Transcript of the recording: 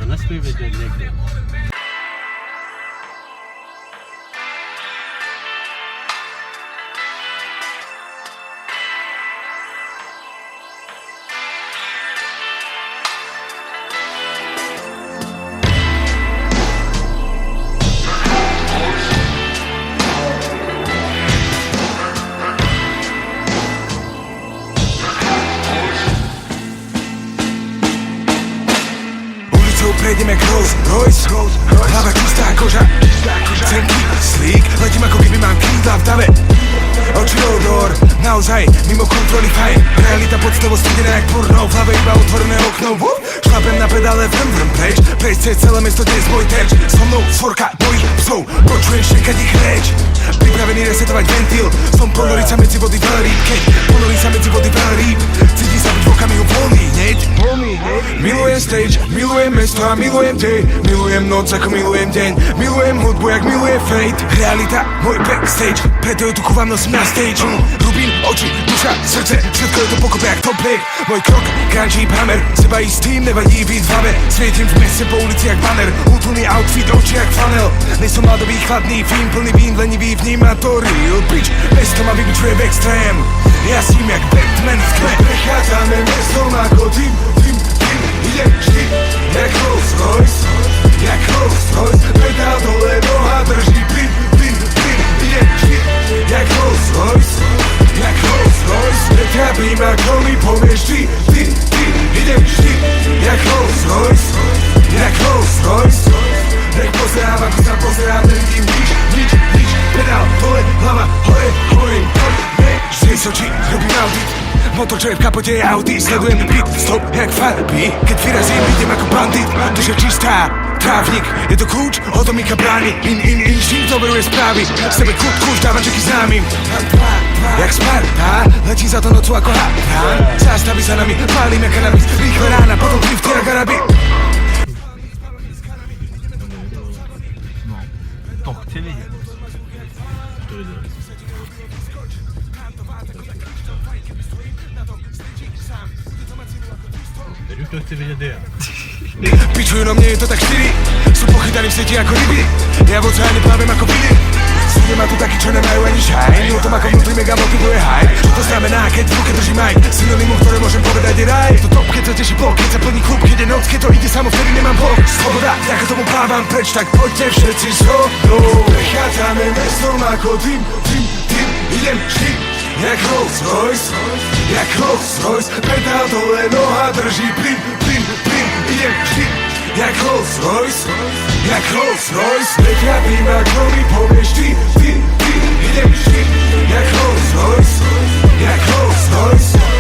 To nesmí vidět někdo. Prejdem jak Rolls Royce, hlava čistá koža, cenky, slík, letím ako keby mám krídla v dave. Oči odor, naozaj, mimo kontroly fajn. Realita podstavo studená jak porno, v hlave iba otvorené okno. Šlapem na pedále, vrm preč, prejsť cez celé mesto, dnes môj terč. So mnou svorka mojich psov, počuješ šekať ich reč. Pripravený resetovať ventil, som ponoriť sa medzi vody veľrýb. Keď ponorím sa medzi vody veľrýb, cítim sa byť v okamihu voľný hneď. Milujem stage, milujem mesto a milujem deň. Milujem noc ako milujem deň, milujem hudbu jak milujem fate. Realita, môj backstage, preto ju tu kúvam, nosím na stage. Rubín, oči, duša, srdce, všetko je to pokope jak top break. Môj krok, grunge, hammer, seba istým nevadí byť v hlave. Svietím v meste po ulici jak banner, útulný outfit, oči jak flanel. Nesom mladový, chladný, film plný vín, lenivý, vníma to real bitch. Mesto ma vybičuje v extrém, ja s ním jak Batman v tme. Prechádzame mestom ako tým, idem vždy jak Rolls Royce, jak Rolls Royce. Pedál dole, noha drží plyn, idem vždy jak Rolls Royce, jak Rolls Royce. Netrápim ako mi povieš ty, idem vždy jak Rolls Royce, jak Rolls Royce. Nech pozerám, ako sa pozerám, nevidím nič. Pedál dole, hlava hore, hovorím, vždy z očí, robím audit. Motor, čo je v kapote, je Audi. Sledujem pit stop jak farby. Keď vyrazím, idem ako bandit. Duša čistá, trávnik. Je to kľúč, od domíka bráni. Inštinkt overuje správy. Sebe kľúč, dávam čeky známym. Jak Sparta, letí za to nocu ako Harán. Zástavy za nami, pálime kanabis. Rýchle rána, potom drift jak Araby. No, to chci vidět. To jde. Teď už to chci vidět já. Pičujú no mne, je to tak 4. Sú pochytaní v sieti ako ryby. Ja v oceáne plávem ako Billy. Sú ma tu takí, čo nemajú ani šaj. O tom ako vnútri mega motivuje hype. Čo to znamená, keď v ruke držím mic? Synonymum, ktoré môžem povedať je raj. To top, keď sa teší blok, keď sa plní klub, keď je noc, keď to ide samo, vtedy nemám blok. Sloboda, ako tomu plávam preč, tak poďte všetci so mnou. Prechádzame mestom ako tým, idem vždy jak Rolls Royce, jak Rolls Royce. Pedál dole, noha drží plyn, idem vždy jak Rolls Royce, jak Rolls Royce. Netrápim, ako mi povieš ty, idem vždy jak Rolls Royce, jak Rolls Royce.